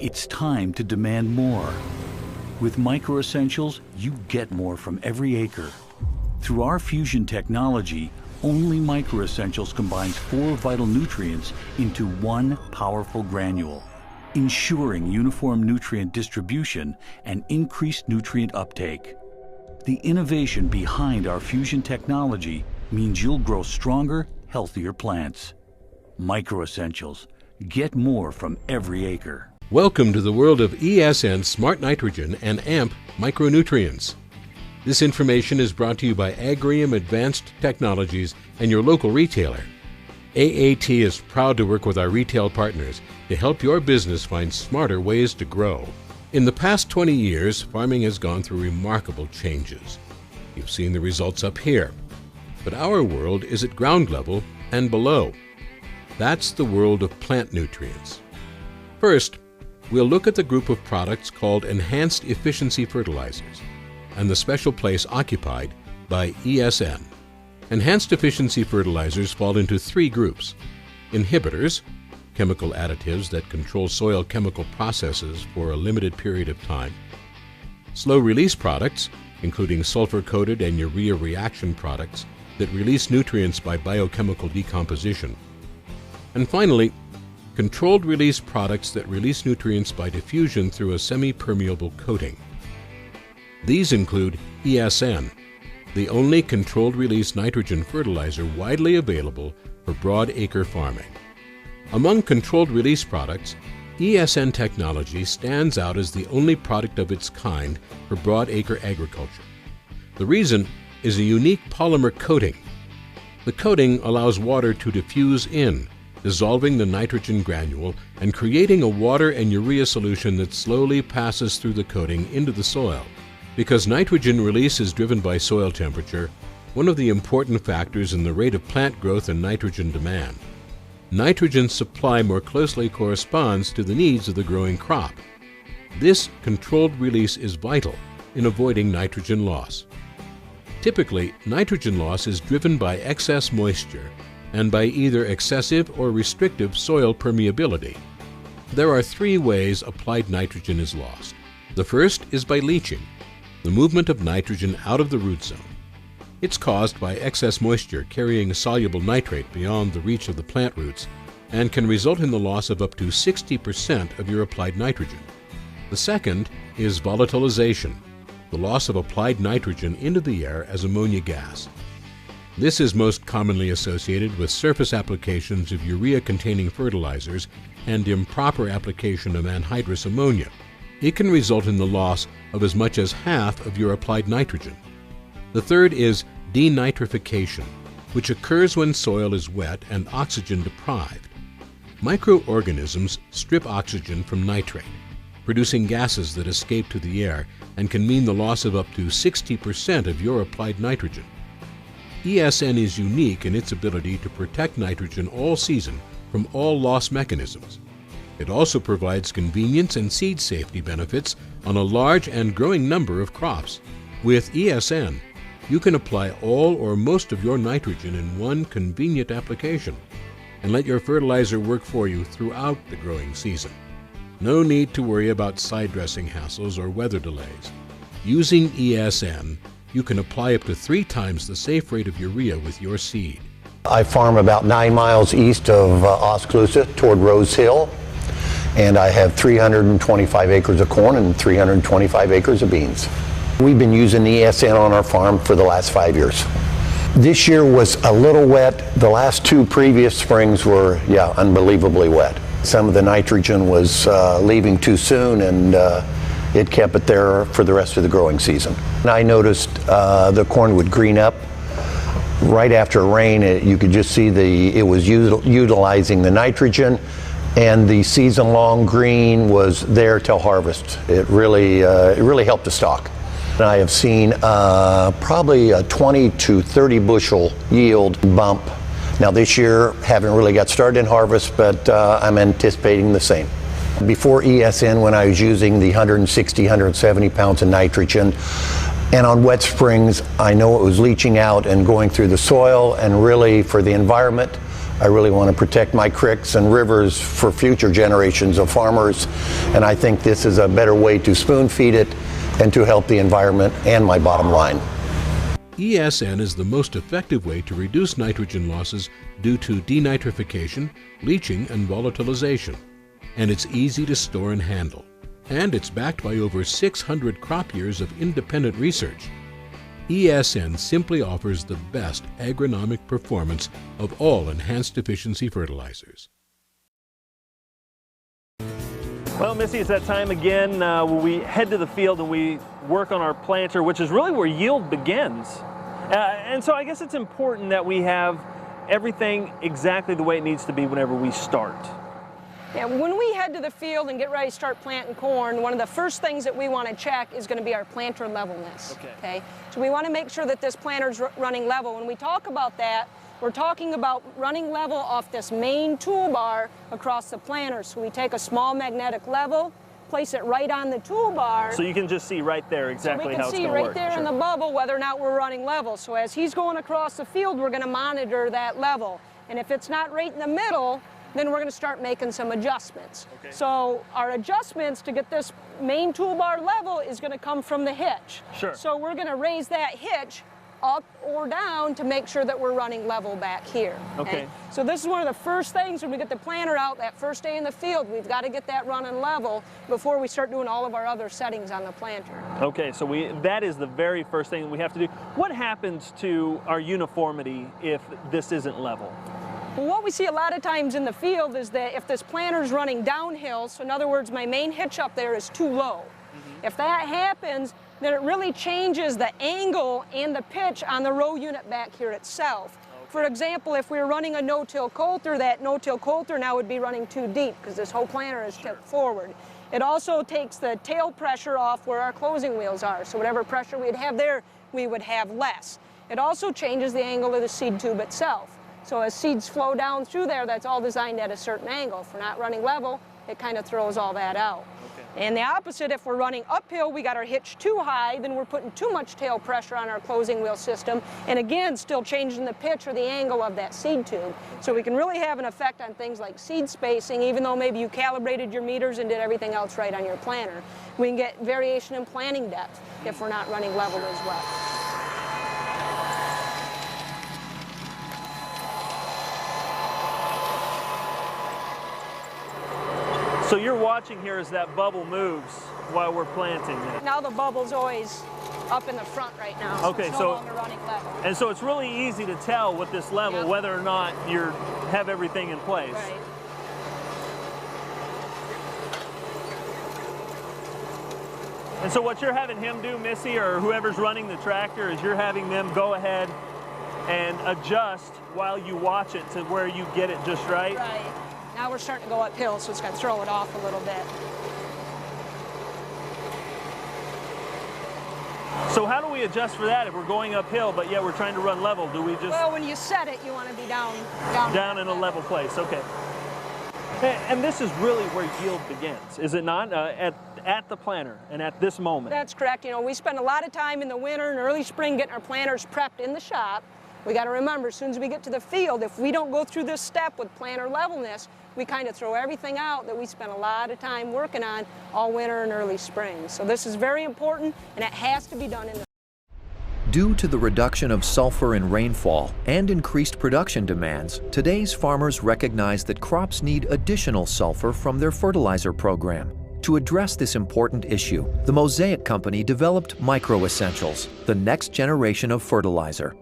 It's time to demand more. With Micro Essentials, you get more from every acre. Through our fusion technology, only Micro Essentials combines 4 vital nutrients into one powerful granule, ensuring uniform nutrient distribution and increased nutrient uptake. The innovation behind our fusion technology means you'll grow stronger, healthier plants. Micro Essentials. Get more from every acre. Welcome to the world of ESN Smart Nitrogen and AMP micronutrients. This information is brought to you by Agrium Advanced Technologies and your local retailer. AAT is proud to work with our retail partners to help your business find smarter ways to grow. In the past 20 years, farming has gone through remarkable changes. You've seen the results up here. But our world is at ground level and below. That's the world of plant nutrients. First, we'll look at the group of products called Enhanced Efficiency Fertilizers and the special place occupied by ESN. Enhanced Efficiency Fertilizers fall into 3 groups: inhibitors, chemical additives that control soil chemical processes for a limited period of time; slow-release products, including sulfur-coated and urea reaction products that release nutrients by biochemical decomposition; and finally, controlled-release products that release nutrients by diffusion through a semi-permeable coating. These include ESN, the only controlled-release nitrogen fertilizer widely available for broad-acre farming. Among controlled-release products, ESN technology stands out as the only product of its kind for broad-acre agriculture. The reason is a unique polymer coating. The coating allows water to diffuse in, dissolving the nitrogen granule and creating a water and urea solution that slowly passes through the coating into the soil. Because nitrogen release is driven by soil temperature, one of the important factors in the rate of plant growth and nitrogen demand, nitrogen supply more closely corresponds to the needs of the growing crop. This controlled release is vital in avoiding nitrogen loss. Typically, nitrogen loss is driven by excess moisture and by either excessive or restrictive soil permeability. There are 3 ways applied nitrogen is lost. The first is by leaching, the movement of nitrogen out of the root zone. It's caused by excess moisture carrying soluble nitrate beyond the reach of the plant roots and can result in the loss of up to 60% of your applied nitrogen. The second is volatilization, the loss of applied nitrogen into the air as ammonia gas. This is most commonly associated with surface applications of urea-containing fertilizers and improper application of anhydrous ammonia. It can result in the loss of as much as half of your applied nitrogen. The third is denitrification, which occurs when soil is wet and oxygen deprived. Microorganisms strip oxygen from nitrate, producing gases that escape to the air and can mean the loss of up to 60% of your applied nitrogen. ESN is unique in its ability to protect nitrogen all season from all loss mechanisms. It also provides convenience and seed safety benefits on a large and growing number of crops. With ESN, you can apply all or most of your nitrogen in one convenient application and let your fertilizer work for you throughout the growing season. No need to worry about side dressing hassles or weather delays. Using ESN, you can apply up to 3 times the safe rate of urea with your seed. I farm about 9 miles east of Oskaloosa toward Rose Hill, and I have 325 acres of corn and 325 acres of beans. We've been using ESN on our farm for the last 5 years. This year was a little wet. The last 2 previous springs were, unbelievably wet. Some of the nitrogen was leaving too soon, and it kept it there for the rest of the growing season. And I noticed the corn would green up right after rain. You could just see it was utilizing the nitrogen, and the season-long green was there till harvest. It really helped the stock. And I have seen probably a 20 to 30 bushel yield bump. Now this year, haven't really got started in harvest, but I'm anticipating the same. Before ESN, when I was using the 160, 170 pounds of nitrogen, and on wet springs, I know it was leaching out and going through the soil, and really for the environment, I really want to protect my creeks and rivers for future generations of farmers, and I think this is a better way to spoon feed it and to help the environment and my bottom line. ESN is the most effective way to reduce nitrogen losses due to denitrification, leaching, and volatilization. And it's easy to store and handle. And it's backed by over 600 crop years of independent research. ESN simply offers the best agronomic performance of all enhanced efficiency fertilizers. Well, Missy, it's that time again where we head to the field and we work on our planter, which is really where yield begins. And so I guess it's important that we have everything exactly the way it needs to be whenever we start. Yeah, when we head to the field and get ready to start planting corn, one of the first things that we want to check is going to be our planter levelness. Okay? So we want to make sure that this planter's running level. When we talk about that, we're talking about running level off this main toolbar across the planter. So we take a small magnetic level, place it right on the toolbar. So you can just see right there exactly how it's going to work. So we can see right there in the bubble whether or not we're running level. So as he's going across the field, we're going to monitor that level. And if it's not right in the middle, then we're going to start making some adjustments. Okay. So our adjustments to get this main toolbar level is going to come from the hitch. Sure. So we're going to raise that hitch up or down to make sure that we're running level back here. Okay. So this is one of the first things when we get the planter out that first day in the field. We've got to get that running level before we start doing all of our other settings on the planter. Okay, so that is the very first thing we have to do. What happens to our uniformity if this isn't level? Well, what we see a lot of times in the field is that if this planter's running downhill, so in other words, my main hitch up there is too low. If that happens, then it really changes the angle and the pitch on the row unit back here itself. For example, if we were running a no-till coulter, that no-till coulter now would be running too deep because this whole planter is tipped forward. It also takes the tail pressure off where our closing wheels are, so whatever pressure we'd have there, we would have less. It also changes the angle of the seed tube itself. So as seeds flow down through there, that's all designed at a certain angle. If we're not running level, it kind of throws all that out. And the opposite, if we're running uphill, we got our hitch too high, then we're putting too much tail pressure on our closing wheel system, and again, still changing the pitch or the angle of that seed tube. So we can really have an effect on things like seed spacing, even though maybe you calibrated your meters and did everything else right on your planter. We can get variation in planting depth if we're not running level as well. So you're watching here as that bubble moves while we're planting. Now the bubble's always up in the front right now, so okay, it's no longer running level. And so it's really easy to tell with this level Yep. whether or not you have everything in place. Right. And so what you're having him do, Missy, or whoever's running the tractor, is you're having them go ahead and adjust while you watch it to where you get it just right? Right. Now we're starting to go uphill, so it's going to throw it off a little bit. So how do we adjust for that if we're going uphill, but yet we're trying to run level? Do we just... Well, when you set it, you want to be down in a level place, okay. And this is really where yield begins, is it not? At the planter and at this moment. That's correct. You know, we spend a lot of time in the winter and early spring getting our planters prepped in the shop. We got to remember, as soon as we get to the field, if we don't go through this step with planter levelness, we kind of throw everything out that we spent a lot of time working on all winter and early spring. So this is very important, and it has to be done in the... Due to the reduction of sulfur in rainfall and increased production demands, today's farmers recognize that crops need additional sulfur from their fertilizer program. To address this important issue, the Mosaic company developed Micro Essentials, the next generation of fertilizer.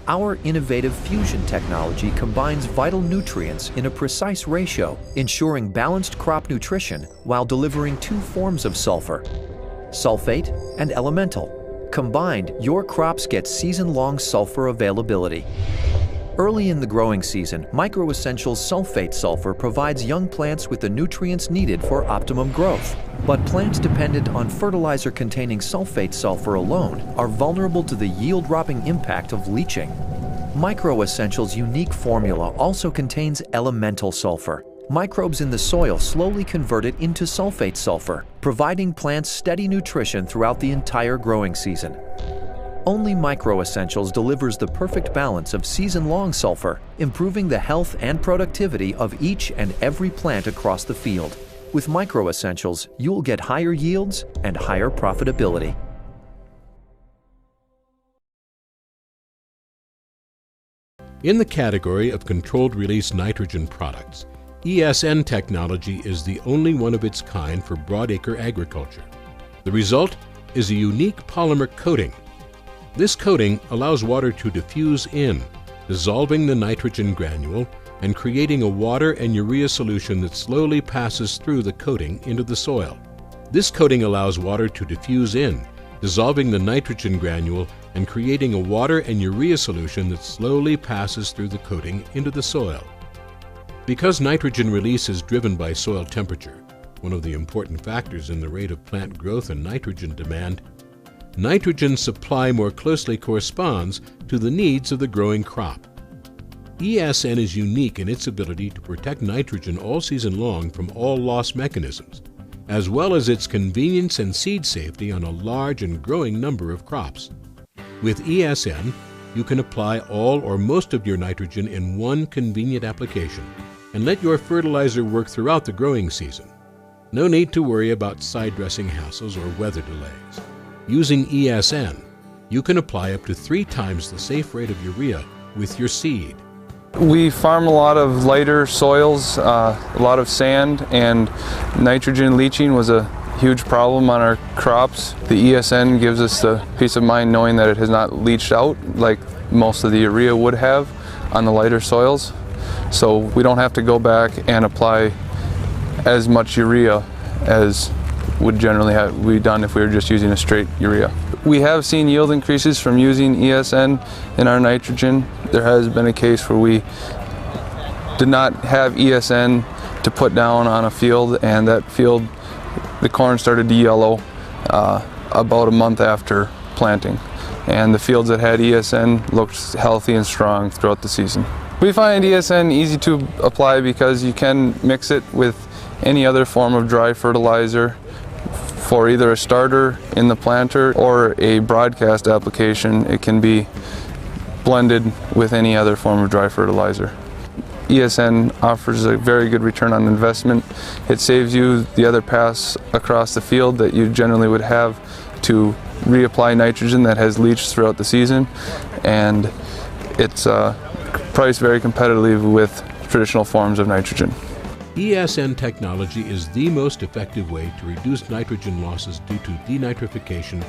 Our innovative fusion technology combines vital nutrients in a precise ratio, ensuring balanced crop nutrition while delivering two forms of sulfur, sulfate and elemental. Combined, your crops get season-long sulfur availability. Early in the growing season, Micro Essentials sulfate sulfur provides young plants with the nutrients needed for optimum growth. But plants dependent on fertilizer containing sulfate sulfur alone are vulnerable to the yield-robbing impact of leaching. Micro Essentials' unique formula also contains elemental sulfur. Microbes in the soil slowly convert it into sulfate sulfur, providing plants steady nutrition throughout the entire growing season. Only Micro Essentials delivers the perfect balance of season-long sulfur, improving the health and productivity of each and every plant across the field. With Micro Essentials, you'll get higher yields and higher profitability. In the category of controlled release nitrogen products, ESN technology is the only one of its kind for broadacre agriculture. The result is a unique polymer coating. This coating allows water to diffuse in, dissolving the nitrogen granule and creating a water and urea solution that slowly passes through the coating into the soil. This coating allows water to diffuse in, dissolving the nitrogen granule and creating a water and urea solution that slowly passes through the coating into the soil. Because nitrogen release is driven by soil temperature, one of the important factors in the rate of plant growth and nitrogen demand, nitrogen supply more closely corresponds to the needs of the growing crop. ESN is unique in its ability to protect nitrogen all season long from all loss mechanisms, as well as its convenience and seed safety on a large and growing number of crops. With ESN, you can apply all or most of your nitrogen in one convenient application and let your fertilizer work throughout the growing season. No need to worry about side dressing hassles or weather delays. Using ESN, you can apply up to 3 times the safe rate of urea with your seed. We farm a lot of lighter soils, a lot of sand, and nitrogen leaching was a huge problem on our crops. The ESN gives us the peace of mind knowing that it has not leached out like most of the urea would have on the lighter soils. So we don't have to go back and apply as much urea as would generally be done if we were just using a straight urea. We have seen yield increases from using ESN in our nitrogen. There has been a case where we did not have ESN to put down on a field, and that field, the corn started to yellow about a month after planting. And the fields that had ESN looked healthy and strong throughout the season. We find ESN easy to apply because you can mix it with any other form of dry fertilizer for either a starter in the planter or a broadcast application. It can be blended with any other form of dry fertilizer. ESN offers a very good return on investment. It saves you the other pass across the field that you generally would have to reapply nitrogen that has leached throughout the season, and it's priced very competitively with traditional forms of nitrogen. ESN technology is the most effective way to reduce nitrogen losses due to denitrification,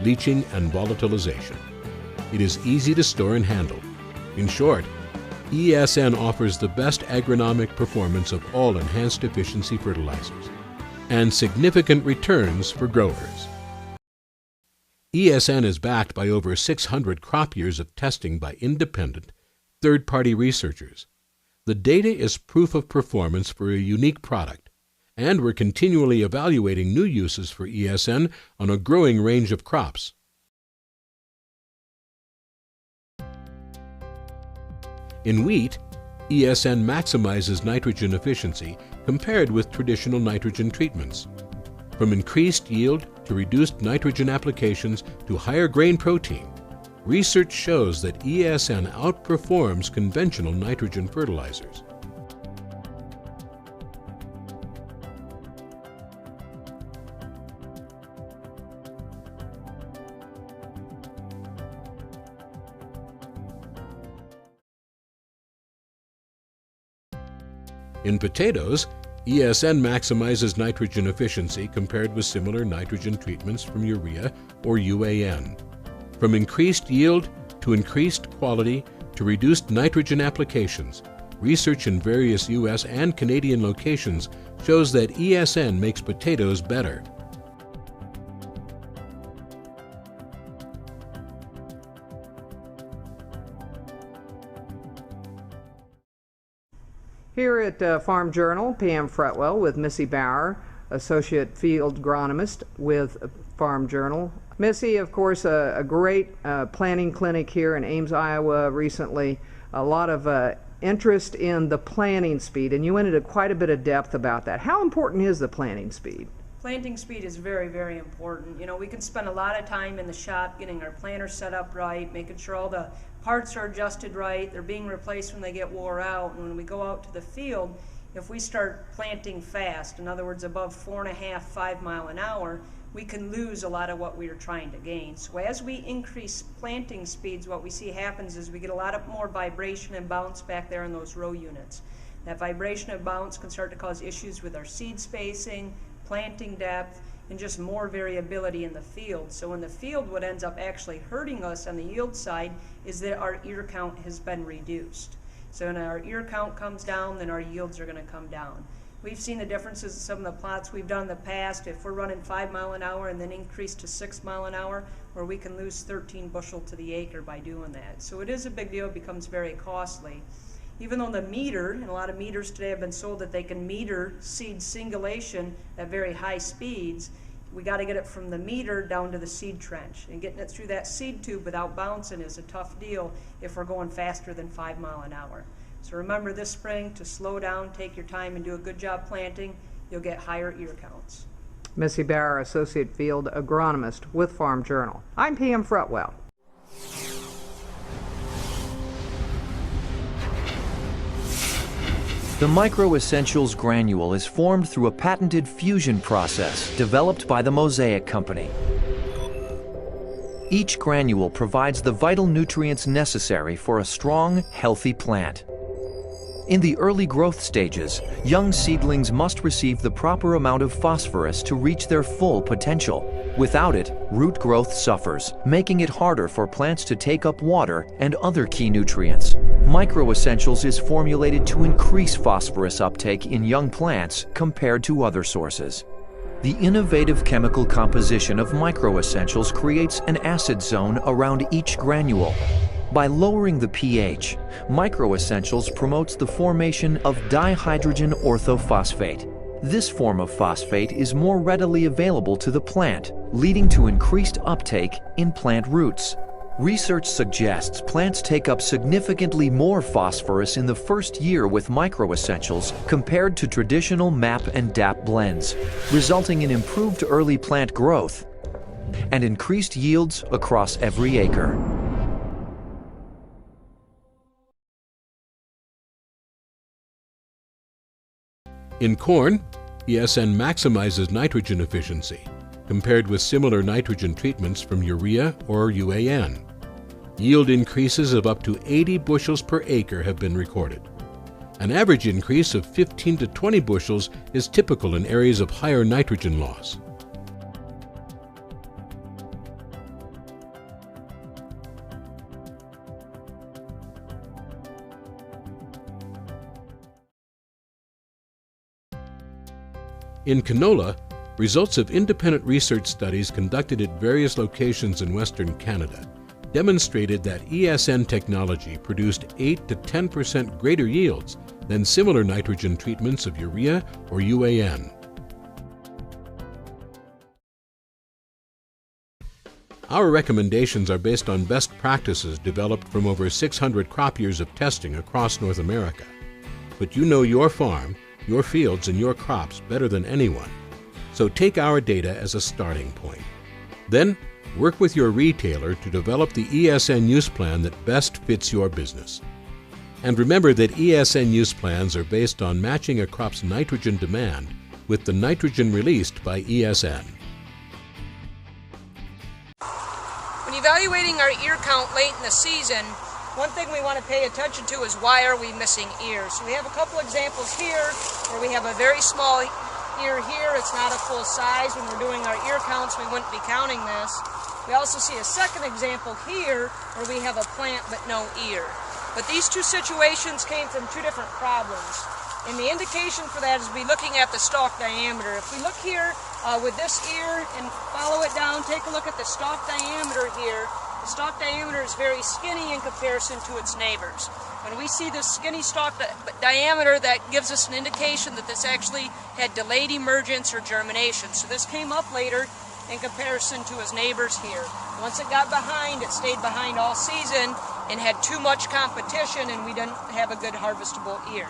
leaching, and volatilization. It is easy to store and handle. In short, ESN offers the best agronomic performance of all enhanced efficiency fertilizers and significant returns for growers. ESN is backed by over 600 crop years of testing by independent, third-party researchers. The data is proof of performance for a unique product, and we're continually evaluating new uses for ESN on a growing range of crops. In wheat, ESN maximizes nitrogen efficiency compared with traditional nitrogen treatments. From increased yield to reduced nitrogen applications to higher grain protein, research shows that ESN outperforms conventional nitrogen fertilizers. In potatoes, ESN maximizes nitrogen efficiency compared with similar nitrogen treatments from urea or UAN. From increased yield to increased quality to reduced nitrogen applications, research in various U.S. and Canadian locations shows that ESN makes potatoes better. Here at Farm Journal, Pam Fretwell with Missy Bauer, Associate Field Agronomist with Farm Journal. Missy, of course, a great planting clinic here in Ames, Iowa recently. A lot of interest in the planting speed, and you went into quite a bit of depth about that. How important is the planting speed? Planting speed is very, very important. You know, we can spend a lot of time in the shop getting our planter set up right, making sure all the parts are adjusted right, they're being replaced when they get wore out, and when we go out to the field, if we start planting fast, in other words above 4.5, 5 mile an hour, we can lose a lot of what we are trying to gain. So as we increase planting speeds, what we see happens is we get a lot of more vibration and bounce back there in those row units. That vibration and bounce can start to cause issues with our seed spacing, planting depth, and just more variability in the field. So in the field, what ends up actually hurting us on the yield side is that our ear count has been reduced. So when our ear count comes down, then our yields are going to come down. We've seen the differences in some of the plots we've done in the past. If we're running 5 mile an hour and then increase to 6 mile an hour, where we can lose 13 bushel to the acre by doing that. So it is a big deal, it becomes very costly. Even though the meter, and a lot of meters today have been sold that they can meter seed singulation at very high speeds, we got to get it from the meter down to the seed trench. And getting it through that seed tube without bouncing is a tough deal if we're going faster than 5 mile an hour. So remember this spring to slow down, take your time, and do a good job planting. You'll get higher ear counts. Missy Bauer, Associate Field Agronomist with Farm Journal. I'm P.M. Fretwell. The Micro Essentials granule is formed through a patented fusion process developed by the Mosaic company. Each granule provides the vital nutrients necessary for a strong, healthy plant. In the early growth stages, young seedlings must receive the proper amount of phosphorus to reach their full potential. Without it, root growth suffers, making it harder for plants to take up water and other key nutrients. Micro Essentials is formulated to increase phosphorus uptake in young plants compared to other sources. The innovative chemical composition of Micro Essentials creates an acid zone around each granule. By lowering the pH, Micro Essentials promotes the formation of dihydrogen orthophosphate. This form of phosphate is more readily available to the plant, leading to increased uptake in plant roots. Research suggests plants take up significantly more phosphorus in the first year with Micro Essentials compared to traditional MAP and DAP blends, resulting in improved early plant growth and increased yields across every acre. In corn, ESN maximizes nitrogen efficiency compared with similar nitrogen treatments from urea or UAN. Yield increases of up to 80 bushels per acre have been recorded. An average increase of 15 to 20 bushels is typical in areas of higher nitrogen loss. In canola, results of independent research studies conducted at various locations in Western Canada demonstrated that ESN technology produced 8 to 10% greater yields than similar nitrogen treatments of urea or UAN. Our recommendations are based on best practices developed from over 600 crop years of testing across North America. But you know your farm, your fields, and your crops better than anyone. So take our data as a starting point. Then, work with your retailer to develop the ESN use plan that best fits your business. And remember that ESN use plans are based on matching a crop's nitrogen demand with the nitrogen released by ESN. When evaluating our ear count late in the season, one thing we want to pay attention to is why are we missing ears. So we have a couple examples here where we have a very small ear here. It's not a full size. When we're doing our ear counts, we wouldn't be counting this. We also see a second example here where we have a plant but no ear. But these two situations came from two different problems. And the indication for that is be looking at the stalk diameter. If we look here with this ear and follow it down, take a look at the stalk diameter here. The stalk diameter is very skinny in comparison to its neighbors. When we see this skinny stalk diameter, that gives us an indication that this actually had delayed emergence or germination. So this came up later in comparison to his neighbors here. Once it got behind, it stayed behind all season and had too much competition, and we didn't have a good harvestable ear.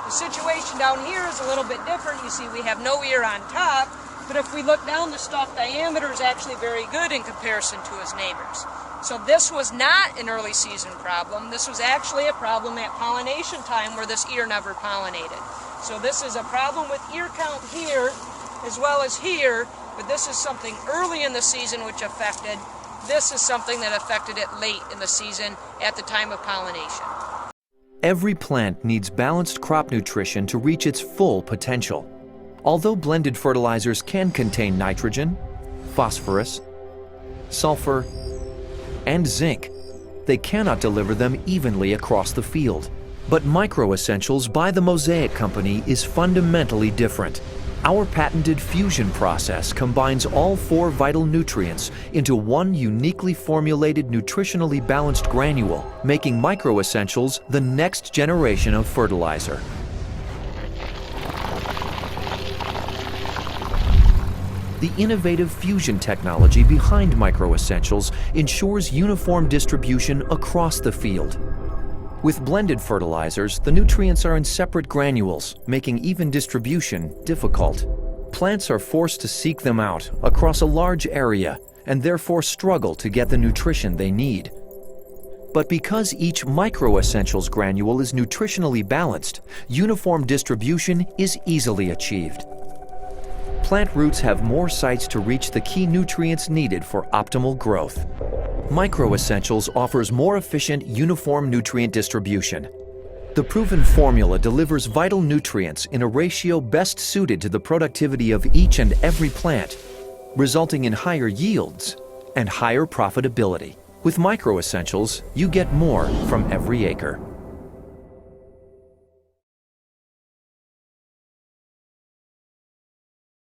The situation down here is a little bit different. You see we have no ear on top, but if we look down, the stalk diameter is actually very good in comparison to his neighbors. So this was not an early season problem. This was actually a problem at pollination time where this ear never pollinated. So this is a problem with ear count here as well as here, but this is something early in the season which affected. This is something that affected it late in the season at the time of pollination. Every plant needs balanced crop nutrition to reach its full potential. Although blended fertilizers can contain nitrogen, phosphorus, sulfur, and zinc, they cannot deliver them evenly across the field. But Microessentials by the Mosaic Company is fundamentally different. Our patented fusion process combines all 4 vital nutrients into one uniquely formulated nutritionally balanced granule, making Microessentials the next generation of fertilizer. The innovative fusion technology behind Microessentials ensures uniform distribution across the field. With blended fertilizers, the nutrients are in separate granules, making even distribution difficult. Plants are forced to seek them out across a large area and therefore struggle to get the nutrition they need. But because each Microessentials granule is nutritionally balanced, uniform distribution is easily achieved. Plant roots have more sites to reach the key nutrients needed for optimal growth. Microessentials offers more efficient, uniform nutrient distribution. The proven formula delivers vital nutrients in a ratio best suited to the productivity of each and every plant, resulting in higher yields and higher profitability. With Microessentials, you get more from every acre.